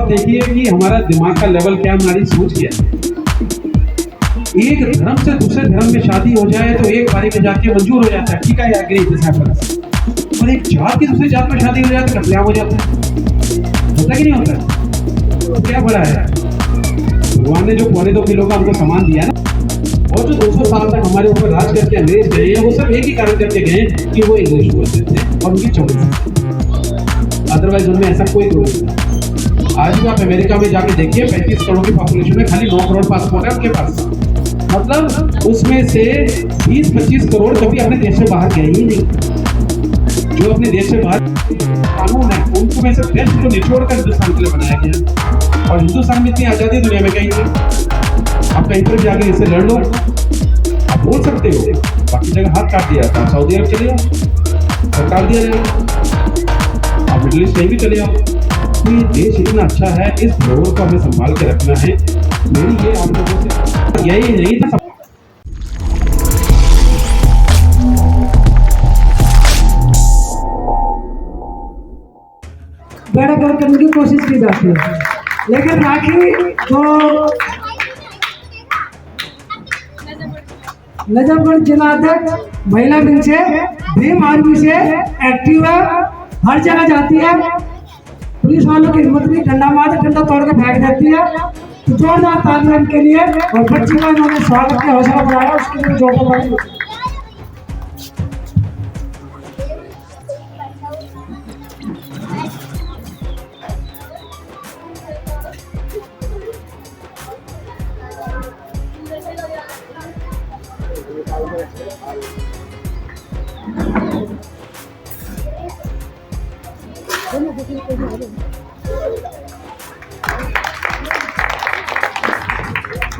आप देखिए कि हमारा दिमाग का लेवल क्या, हमारी सोच क्या है। एक धर्म से दूसरे धर्म में शादी हो जाए तो एक बारी में जाके मंजूर हो जाता है, ठीक है, एग्री दिस हैपेंस। और एक जात की दूसरी जात में शादी हो जाए तो कत्लेआम हो जाता है। होता कि नहीं होता? तो क्या बड़ा है, भगवान ने जो 2.25 किलो का हमको सामान दिया ना, और जो 200 साल तक हमारे ऊपर राज करके अंग्रेज गए हैं, वो सब एक ही कारण करके गए कि वो इंग्लिश बोलते थे और उनकी चौड़स। अदरवाइज उनमें ऐसा कोई गुण नहीं। आज भी आप अमेरिका में जाके देखिए, 35 करोड़ की पॉपुलेशन में खाली 9 करोड़ पासपोर्ट है उनके पास। मतलब उसमें से 20-25 करोड़ कभी अपने देश से बाहर गए ही नहीं। जो अपने देश से बाहर कानून है उनको में से बेस्ट को निचोड़ कर हिंदुस्तान के लिए बनाया गया। और हिंदुस्तान में इतनी आज़ादी दुनिया में कहीं नहीं। आप कहीं पर जाके इससे लड़ लो, आप बोल सकते हो, बाकी जगह हाथ काट दिया था। सऊदी अरब चले जाओ, सरकार दिया जाएगा। आप मिडिल ईस्ट कहीं भी चले जाओ। तो ये देश इतना अच्छा है, इस धरोहर को हमें संभाल के रखना है। मेरी ये आप लोगों से यही नहीं था। बड़ा कर करने की कोशिश की जाती है, लेकिन बाकी जो नजफगढ़ जिला अध्यक्ष महिला विंग से, भीम आर्मी से एक्टिव है, हर जगह जाती है। पुलिस वालों की हिम्मत नहीं, डंडा मार डंडा तोड़ के फेंक देती है। तो जोरदार तालियां इनके लिए। और बच्ची का इन्होंने स्वागत के हौसला बढ़ाया, उसके लिए जोरदार।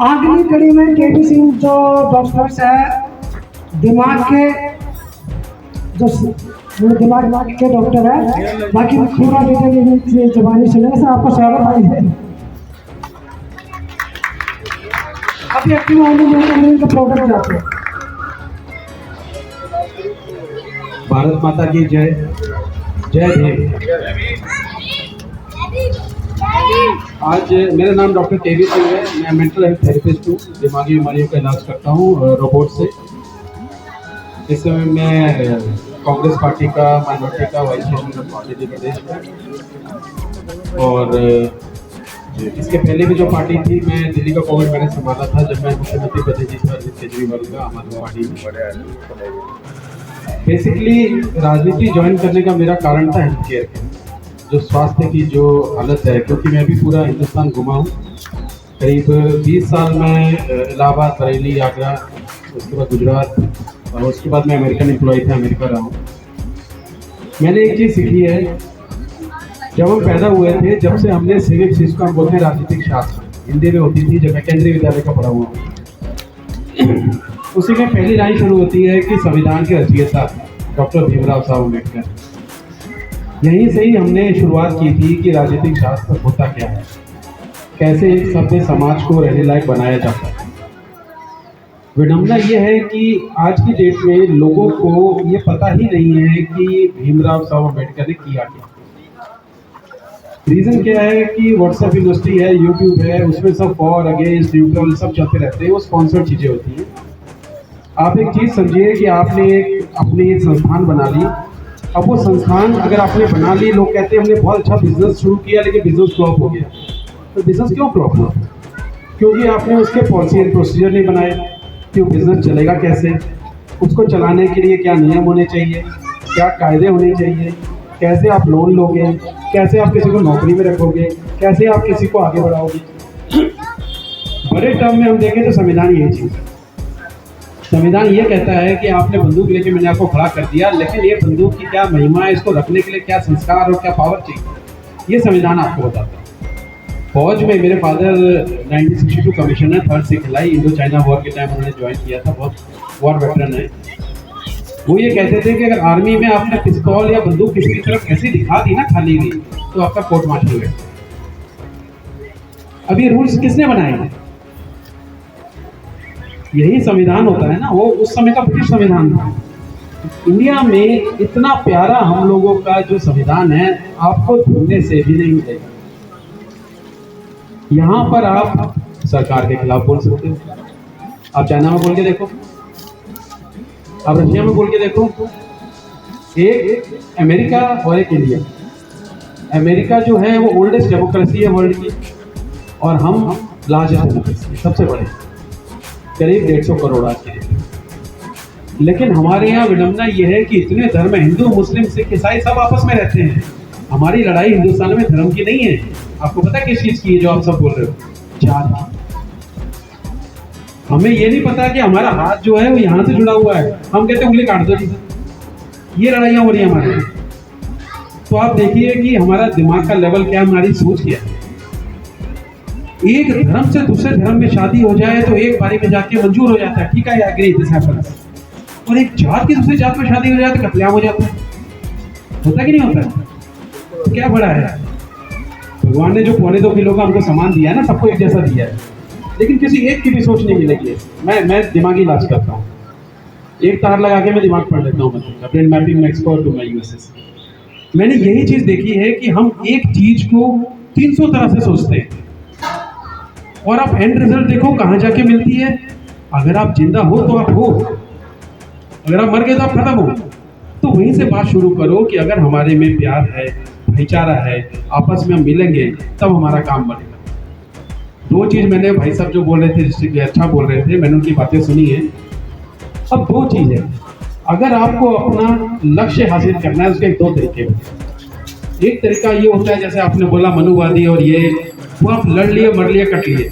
अगली कड़ी में केपी सिंह जो डॉक्टर्स है, दिमाग के डॉक्टर है, बाकी पूरा डिटेल जबानी सुनेंगे सर। आपका स्वागत है। अभी एक्टिव होने का प्रोडक्ट जाते हैं। भारत माता की जय, जय भीम। आज मेरा नाम डॉक्टर केवी सिंह है। मैं मेंटल हेल्थ थेरेपिस्ट हूँ, दिमागी बीमारियों का इलाज करता हूँ रोबोट से। इस समय मैं कांग्रेस पार्टी का माइनॉरिटी का वाइस चेयरमैन मध्य प्रदेश में। और इसके पहले भी जो पार्टी थी, मैं दिल्ली का कोविड मैंने संभाला था जब मैं मुख्यमंत्री पद थी अरविंद केजरीवाल का, आम आदमी पार्टी में। बेसिकली राजनीति ज्वाइन करने का मेरा कारण था हेल्थ केयर का, जो स्वास्थ्य की जो हालत है, क्योंकि मैं भी पूरा हिंदुस्तान घुमा हूँ। करीब 20 साल में इलाहाबाद, बरेली, आगरा, उसके बाद गुजरात, और उसके बाद मैं अमेरिकन एम्प्लॉय था, अमेरिका रहा हूँ। मैंने एक चीज़ सीखी है, जब हम पैदा हुए थे, जब से हमने सिविक्स, जिसको हम बोलते हैं राजनीतिक शास्त्र, हिंदी में होती थी, जब मैं केंद्रीय विद्यालय का पढ़ा हुआ हूँ। उसी में पहली लाइन शुरू होती है कि संविधान के रचयिता डॉक्टर भीमराव साहब अम्बेडकर। यहीं से ही हमने शुरुआत की थी कि राजनीतिक शास्त्र होता क्या है, कैसे एक सभ्य समाज को रहने लायक बनाया जाता है। विडंबना ये है कि आज की डेट में लोगों को ये पता ही नहीं है कि भीमराव साहब अम्बेडकर ने किया क्या। रीज़न क्या है कि व्हाट्सएप यूनिवर्सिटी है, यूट्यूब है, उसमें सब फॉर, अगेंस्ट, न्यूट्रल सब चलते रहते हैं, वो स्पॉन्सर्ड चीज़ें होती हैं। आप एक चीज़ समझिए कि आपने अपनी एक संस्थान बना ली। अब वो संस्थान अगर आपने बना ली, लोग कहते हैं हमने बहुत अच्छा बिजनेस शुरू किया लेकिन बिजनेस फ्लॉप हो गया। तो बिजनेस क्यों फ्लॉप हुआ? क्योंकि आपने उसके पॉलिसी एंड प्रोसीजर नहीं बनाए कि वो बिजनेस चलेगा कैसे, उसको चलाने के लिए क्या नियम होने चाहिए, क्या कायदे होने चाहिए, कैसे आप लोन लोगे, कैसे आप किसी को नौकरी में रखोगे, कैसे आप किसी को आगे बढ़ाओगे। बड़े टर्म में हम देखें तो संविधान यही चीज़ है। संविधान ये कहता है कि आपने बंदूक लेके मैंने आपको खड़ा कर दिया, लेकिन ये बंदूक की क्या महिमा है, इसको रखने के लिए क्या संस्कार और क्या पावर चाहिए, ये संविधान आपको बताता है। फौज में मेरे फादर 1962 कमिश्नर, 3rd सिखलाई, इंडो चाइना वॉर के टाइम उन्होंने ज्वाइन किया था, बहुत वॉर वेटरन है। वो ये कहते थे कि अगर आर्मी में आपने पिस्तौल या बंदूक किसी की तरफ ऐसी दिखा दी ना खाली हुई, तो आपका कोर्ट मार्शल है। अब ये रूल्स किसने बनाए हैं? यही संविधान होता है ना, वो उस समय का ब्रिटिश संविधान था। इंडिया में इतना प्यारा हम लोगों का जो संविधान है, आपको ढूंढने से भी नहीं मिलेगा। यहाँ पर आप सरकार के खिलाफ बोल सकते हो, आप चाइना में बोल के देखो, आप रशिया में बोल के देखो, एक अमेरिका और एक इंडिया। अमेरिका जो है वो ओल्डेस्ट डेमोक्रेसी है वर्ल्ड की, और हम लार्जेस्ट डेमोक्रेसी, सबसे बड़े, करीब 150 करोड़ आज के। लेकिन हमारे यहाँ विडंबना ये है कि इतने धर्म, हिंदू, मुस्लिम, सिख, ईसाई सब आपस में रहते हैं। हमारी लड़ाई हिंदुस्तान में धर्म की नहीं है। आपको पता है किस चीज की है जो आप सब बोल रहे हो? जात की। हमें ये नहीं पता कि हमारा हाथ जो है वो यहाँ से जुड़ा हुआ है, हम कहते हैं उंगली काट दो जी। ये लड़ाइयाँ हो रही है हमारे यहाँ। तो आप देखिए कि हमारा दिमाग का लेवल क्या है, हमारी सोच क्या है। एक धर्म से दूसरे धर्म में शादी हो जाए तो एक बारी में जाके मंजूर हो जाता है, ठीक है, एग्री दिस हैपेंस। और एक जात की दूसरी जात में शादी हो जाए तो कत्लेआम हो जाता है। होता कि नहीं होता? तो क्या बड़ा है? भगवान ने जो 2.25 किलो का हमको सामान दिया है ना, सबको एक जैसा दिया है, लेकिन किसी एक की भी सोच नहीं मिलेगी। मैं दिमागी इलाज करता हूँ, एक तार लगा के मैं दिमाग पढ़ लेता हूँ, मतलब ब्रेन मैपिंग में एक्सपर्ट हूँ मैं यूएसएस। मैंने यही चीज देखी है कि हम एक चीज को 300 तरह से सोचते हैं, और आप एंड रिजल्ट देखो कहाँ जाके मिलती है। अगर आप जिंदा हो तो आप हो, अगर आप मर गए तो आप खत्म हो। तो वहीं से बात शुरू करो कि अगर हमारे में प्यार है, भाईचारा है, आपस में हम मिलेंगे तब हमारा काम बनेगा। 2 चीज मैंने, भाई साहब जो बोल रहे थे अच्छा बोल रहे थे, मैंने उनकी बातें सुनी है। अब 2 चीज है, अगर आपको अपना लक्ष्य हासिल करना है उसके 2 तरीके होते हैं। एक तरीका ये होता है जैसे आपने बोला मनुवादी, और ये वो आप लड़ लिए, मर लिए, कट लिए,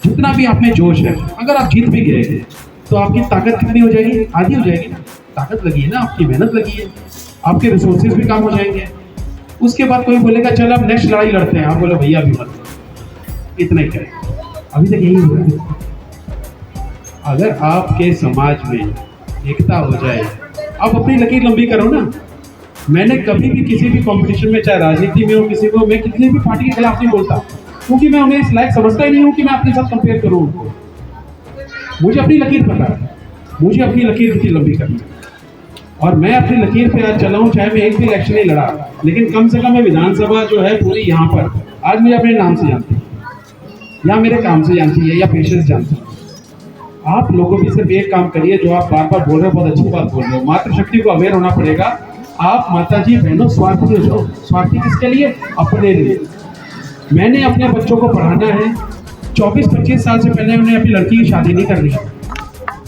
जितना भी आप में जोश है, अगर आप जीत भी गए तो आपकी ताकत कितनी हो जाएगी? आधी हो जाएगी ना। ताकत लगी है ना, आपकी मेहनत लगी है, आपके रिसोर्सेज भी काम हो जाएंगे। उसके बाद कोई बोलेगा चल अब नेक्स्ट लड़ाई लड़ते हैं, आप बोले भैया अभी मत, इतना ही करें। अभी तक यही हो रहा है। अगर आपके समाज में एकता हो जाए, आप अपनी लकीर लंबी करो ना। मैंने कभी भी किसी भी कंपटीशन में, चाहे राजनीति में हो, किसी को, मैं किसी भी पार्टी के खिलाफ नहीं बोलता, क्योंकि मैं उन्हें इस लायक समझता ही नहीं हूँ कि मैं अपने साथ कंपेयर करूँ उनको। मुझे अपनी लकीर पता है, मुझे अपनी लकीर कितनी लंबी करनी है, और मैं अपनी लकीर पे आज चला हूँ। चाहे मैं एक भी इलेक्शन नहीं लड़ा, लेकिन कम से कम मैं विधानसभा जो है पूरी यहाँ पर आज मुझे अपने नाम से जानती है, या मेरे काम से जानती है, या पेशे से जानती है। आप लोगों भी सिर्फ एक काम करिए जो आप बार बार बोल रहे हो, बहुत अच्छी बात बोल रहे हो, मातृशक्ति को अवेयर होना पड़ेगा। आप माता जी बहनों स्वार्थी हो जाओ। स्वार्थी किसके लिए? अपने लिए। मैंने अपने बच्चों को पढ़ाना है, 24-25 साल से पहले मैंने अपनी लड़की की शादी नहीं करनी है।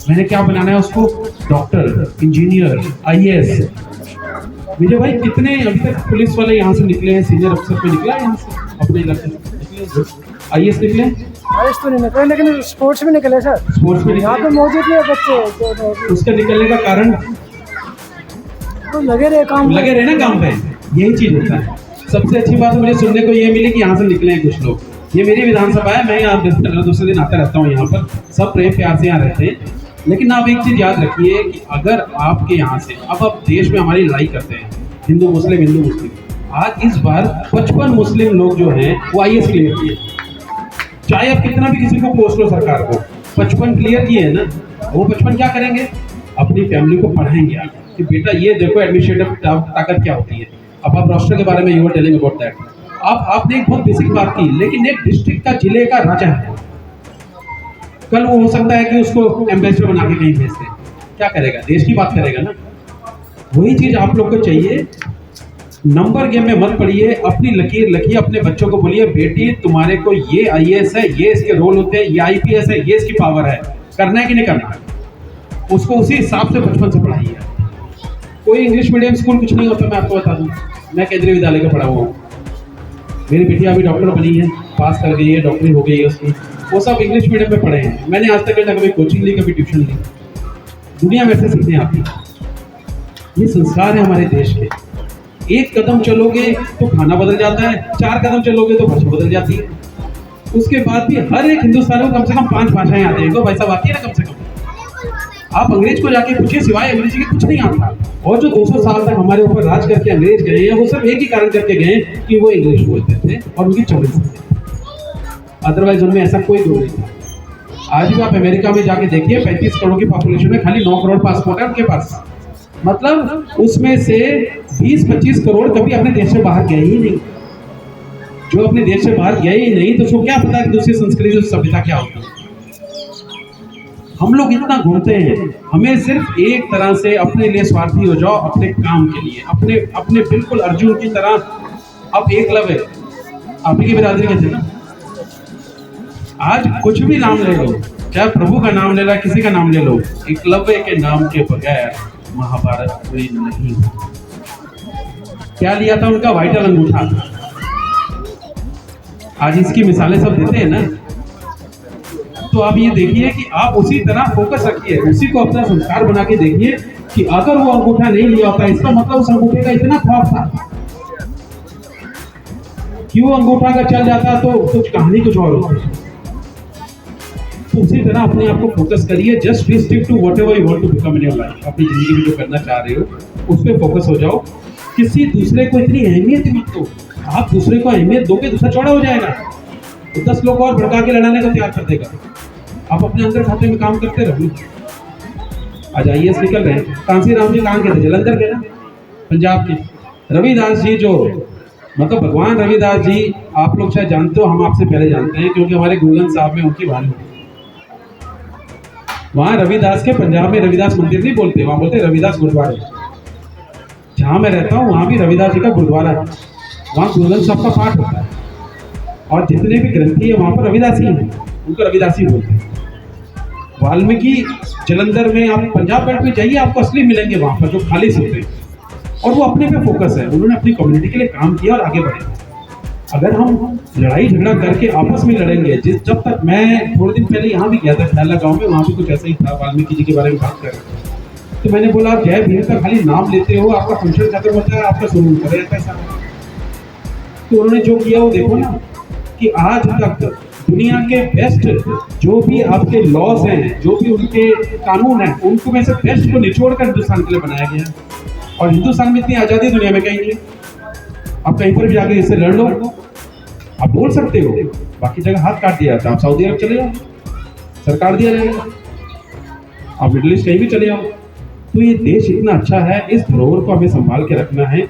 मैंने क्या बनाना है उसको? Doctor, engineer, IAS। मेरे भाई कितने अभी तक पुलिस वाले यहाँ से निकले हैं, सीनियर अफसर पे निकला है यहाँ से, अपने इलाके से IAS निकले। IAS तो नहीं निकले, लेकिन स्पोर्ट्स में निकले सर। स्पोर्ट्स में यहाँ पे मौजूद नहीं है बच्चे। उसके निकलने का कारण तो लगे रहे ना काम पे। यही चीज होता है। सबसे अच्छी बात मुझे सुनने को ये मिली कि यहाँ से निकले हैं कुछ लोग। ये मेरी विधानसभा है, मैं यहाँ दूसरे दिन आता रहता हूँ, यहाँ पर सब प्रेम प्यार से यहाँ रहते हैं। लेकिन आप एक चीज याद रखिए कि अगर आपके यहाँ से, अब आप देश में हमारी लड़ाई करते हैं हिंदू मुस्लिम, आज इस बार 55 मुस्लिम लोग जो हैं वो IAS क्लियर किए। चाहे आप कितना भी किसी को पोस्ट लो सरकार को, 55 क्लियर किए हैं ना, वो 55 क्या करेंगे? अपनी फैमिली को पढ़ाएंगे आगे कि बेटा ये देखो एडमिनिस्ट्रेटिव ताकत क्या होती है। अब आप राष्ट्र के बारे में you are telling about that. आपने एक बहुत बेसिक बात की, लेकिन एक डिस्ट्रिक्ट का, जिले का राजा है, कल वो हो सकता है कि उसको एम्बेसडर बना के कहीं भेज दे, क्या करेगा? देश की बात करेगा ना। वही चीज आप लोग को चाहिए। नंबर गेम में मत पड़िए, अपनी लकीर लखिए, अपने बच्चों को बोलिए बेटी तुम्हारे को ये IAS है, ये इसके रोल होते हैं, ये IPS है, ये इसकी पावर है, करना है कि नहीं करना है, उसको उसी हिसाब से बचपन से पढ़ाइए। कोई इंग्लिश मीडियम स्कूल कुछ नहीं होता, मैं आपको बता दूं। मैं केंद्रीय विद्यालय का पढ़ा हुआ हूँ, मेरी बेटी अभी डॉक्टर बनी है, पास कर गई है, डॉक्टरी हो गई है उसकी। वो सब इंग्लिश मीडियम में पढ़े हैं। मैंने आज तक ना कभी कोचिंग ली, कभी ट्यूशन ली। दुनिया में से सीखने आती है। ये संस्कार है हमारे देश के। एक कदम चलोगे तो खाना बदल जाता है, 4 कदम चलोगे तो भाषा बदल जाती है। उसके बाद भी हर एक हिंदुस्तानी को कम से कम 5 भाषाएं आती हैं। तो भाई साहब आती है ना कम से कम। आप अंग्रेज को जाके पूछिए, सिवाय अंग्रेजी के कुछ नहीं आता। और जो 200 साल तक हमारे ऊपर राज करके अंग्रेज गए हैं, वो सब एक ही कारण करके गए कि वो इंग्लिश बोलते थे और उनकी चौड़ी थे। अदरवाइज उनमें ऐसा कोई दूर नहीं था। आज भी आप अमेरिका में जाके देखिए, 35 करोड़ की पॉपुलेशन में खाली 9 करोड़ पासपोर्ट है उनके पास। मतलब उसमें से 20-25 करोड़ कभी अपने देश से बाहर गए ही नहीं। जो अपने देश से बाहर गए ही नहीं तो उसको क्या पता कि दूसरी संस्कृति और सभ्यता क्या होती है। हम लोग इतना घूमते हैं, हमें सिर्फ एक तरह से अपने लिए स्वार्थी हो जाओ, अपने काम के लिए, अपने अपने बिल्कुल अर्जुन की तरह। अब एकलव्य आप ही की बिरादरी के थे ना, आज कुछ भी नाम ले लो, चाहे प्रभु का नाम ले लो, किसी का नाम ले लो, एकलव्य के नाम के बगैर महाभारत कोई नहीं। क्या लिया था उनका? वाइटल अंगूठा। आज इसकी मिसालें सब देते हैं ना, तो आप ये देखिए कि आप उसी तरह फोकस रखिए, उसी को अपना संस्कार बना के देखिए कि अगर वो अंगूठा नहीं लिया होता, इसका मतलब उस अंगूठे का इतना खौफ था कि वो अंगूठा अगर चल जाता तो कुछ कहानी कुछ और होती। तो उसी तरह अपने आप को फोकस करिए, just be stick to whatever you want to become in your life. अपनी जिंदगी में जो करना चाह रहे हो उस पर फोकस हो जाओ। किसी दूसरे को इतनी अहमियत मत दो, आप दूसरे को अहमियत दोगे दूसरा चौड़ा हो जाएगा, तो 10 लोग और भड़का के लड़ाने को तैयार कर देगा। आप अपने अंदर खाते में काम करते रहो। आज IAS निकल रहे हैं, कांसी राम जी कहाँ के थे? जलंधर के ना, पंजाब के। रविदास जी जो मतलब भगवान रविदास जी, आप लोग शायद जानते हो, हम आपसे पहले जानते हैं क्योंकि हमारे गुरुग्रंथ साहब में उनकी वाणी। वहाँ रविदास के पंजाब में रविदास मंदिर नहीं बोलते, वहाँ बोलते रविदास गुरुद्वारे। जहाँ मैं रहता हूँ वहाँ भी रविदास जी का गुरुद्वारा है, वहाँ गुरुग्रंथ साहब का पाठ होता है और जितने भी ग्रंथी है वहाँ पर रविदासी हैं, उनको रविदासी बोलते हैं। वाल्मीकि जलंधर में, आप पंजाब बेल्ट में जाइए, आपको असली मिलेंगे वहाँ पर जो खालिस होते हैं, और वो अपने पे फोकस है। उन्होंने अपनी कम्युनिटी के लिए काम किया और आगे बढ़े। अगर हम लड़ाई झगड़ा करके आपस में लड़ेंगे, जब तक मैं थोड़े दिन पहले यहाँ भी गया था ख्याला गाँव में, वहाँ भी कुछ ऐसा ही था, वाल्मीकि जी के बारे में बात कर रहे थे। तो मैंने बोला आप जय भीम का खाली नाम लेते हो, आपका फंक्शन खत्म होता है, आपका शुरू करे ऐसा। तो उन्होंने जो किया वो देखो ना, कि आज तक दुनिया के बेस्ट जो भी आपके लॉज हैं, जो भी उनके कानून हैं, उनको में से बेस्ट को निचोड़ कर हिंदुस्तान के लिए बनाया गया। और हिंदुस्तान में इतनी आज़ादी दुनिया में कहीं नहीं। आप कहीं पर भी जाके इससे लड़ लो, आप बोल सकते हो, बाकी जगह हाथ काट दिया जाता है। आप सऊदी अरब चले जाओ, सरकार दिया जाएगा। आप मिडिल ईस्ट कहीं भी चले जाओ। तो ये देश इतना अच्छा है, इस धरोहर को हमें संभाल के रखना है।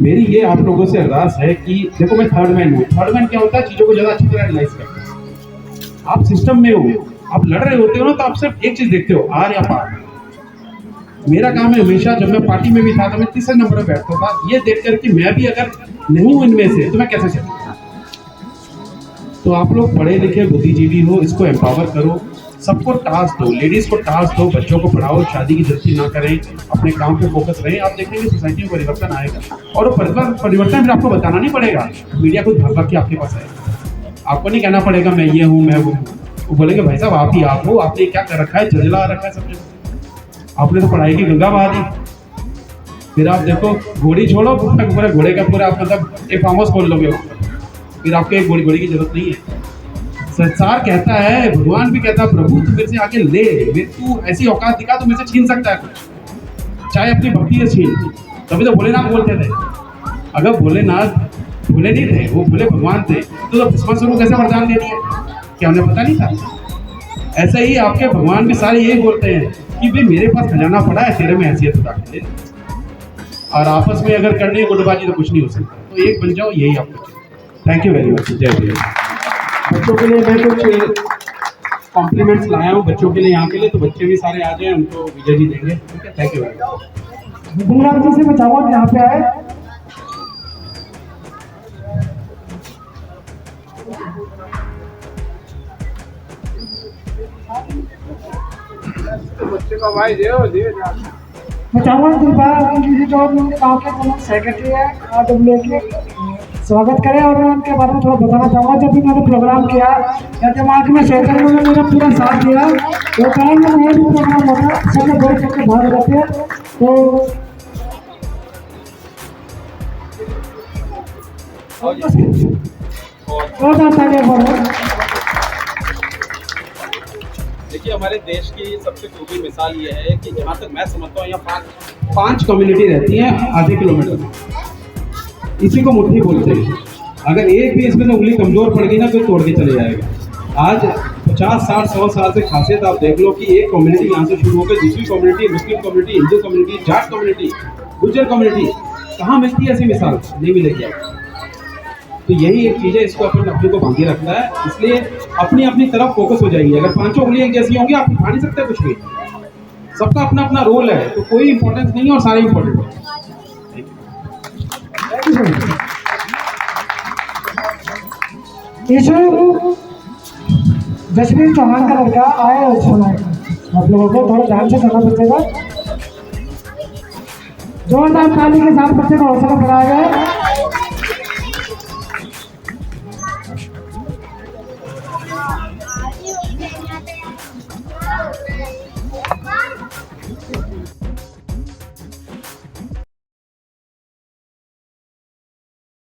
मेरी ये आप लोगों से अरदास है कि देखो मैं थर्ड मैन हूँ। थर्ड मैन क्या होता है? चीज़ों को ज़्यादा अच्छी तरह एनालाइज करते हैं। आप सिस्टम में हो, आप लड़ रहे होते हो ना, तो आप सिर्फ एक चीज़ देखते हो, आर या पार। मेरा काम है हमेशा, जब मैं पार्टी में भी था तो मैं तीसरे नंबर पर बैठता था, ये देख कर कि मैं भी अगर नहीं हूँ इनमें से तो मैं कैसे चलूँ। तो आप लोग पढ़े लिखे बुद्धिजीवी हो, इसको एम्पावर करो, सबको टास्क दो, लेडीज़ को टास्क दो, बच्चों को पढ़ाओ, शादी की जल्दी ना करें, अपने काम पे फोकस रहें। आप देखेंगे सोसाइटी में परिवर्तन आएगा, और वो परिवर्तन फिर आपको बताना नहीं पड़ेगा, मीडिया खुद भाग भाग के आपके पास आएगा। आपको नहीं कहना पड़ेगा मैं ये हूँ मैं वो हूँ। वो बोलेंगे भाई साहब आप ही आप हो, आपने क्या कर रखा है, जजला रखा है सब जगह, आपने तो पढ़ाई की गंगा बहा दी। फिर आप देखो, घोड़ी छोड़ो, पूरे घोड़े का पूरा आप मतलब एक फार्म हाउस खोल लोगे, फिर आपको एक घोड़ी की जरूरत नहीं है। संसार कहता है, भगवान भी कहता है, प्रभु तू मेरे से आके ले, तू ऐसी औकात दिखा तो मेरे से छीन सकता है कुछ, चाहे अपनी भक्ति से छीन। तभी तो भोलेनाथ बोलते थे। अगर भोलेनाथ भोले नहीं थे, वो भोले भगवान थे, तो भस्मासुर को कैसे वरदान दे दिया? क्या उन्हें पता नहीं था? ऐसा ही आपके भगवान भी सारे यही बोलते हैं कि भाई मेरे पास खजाना पड़ा है, तेरे में हैसियत उठा के ले। और आपस में अगर करनी है गुटबाजी तो कुछ नहीं हो सकता। तो एक बन जाओ, यही आपको। Thank you very much. जय भीम। बच्चों के लिए मैं कुछ कॉम्प्लीमेंट्स लाया हूँ बच्चों के लिए यहाँ के लिए, तो बच्चे भी सारे आ जाए, उनको विजय जी देंगे। ठीक है, thank you very much. Gururam जी से मैं चाहूँगा यहाँ पे आए। बच्चे का भाई मैं चाहूँगा दिलबाग जी जो उनके गाँव के प्रमुख सेक्रेटरी है RWA के, स्वागत करें। और मैं उनके बारे में थोड़ा बताना चाहूँगा। जब भी मैंने प्रोग्राम किया या दिमाग में सेक्रेटरी ने मेरा पूरा साथ दिया, वो टाइम में ये भी प्रोग्राम होता है, सब लोग बोल करके भाग जाते हैं। तो देखिए, हमारे देश की सबसे खूबी मिसाल ये है कि जहाँ तक मैं समझता हूँ, यहाँ पांच कम्युनिटी रहती हैं आधे किलोमीटर। इसी को मुट्ठी बोलते हैं। अगर एक भी इसमें उंगली कमजोर पड़ गई ना तो तोड़ के चले जाएगा। आज 50, 60, 100 साल से खासियत आप देख लो कि एक कम्युनिटी यहाँ से शुरू होकर दूसरी community, Muslim community, Hindu community, Jat community, Gurjar community, कहाँ मिलती है ऐसी मिसाल? नहीं मिलेगी। तो यही एक चीज़ है, इसको अपन अपने को बांधे रखना है। इसलिए अपनी अपनी तरफ फोकस हो जाइए। अगर पांचों उंगलियां एक जैसी होंगी आप उठा नहीं सकते कुछ भी। सबका अपना अपना रोल है, तो कोई इंपॉर्टेंस नहीं है और सारे इंपॉर्टेंट है। ईशु जसवीर चौहान का लड़का आए और सुनाए। आप लोगों को थोड़ा ध्यान से सुनना पड़ेगा। जोरदार ताली के साथ बच्चे को हौसला बढ़ाया जाए।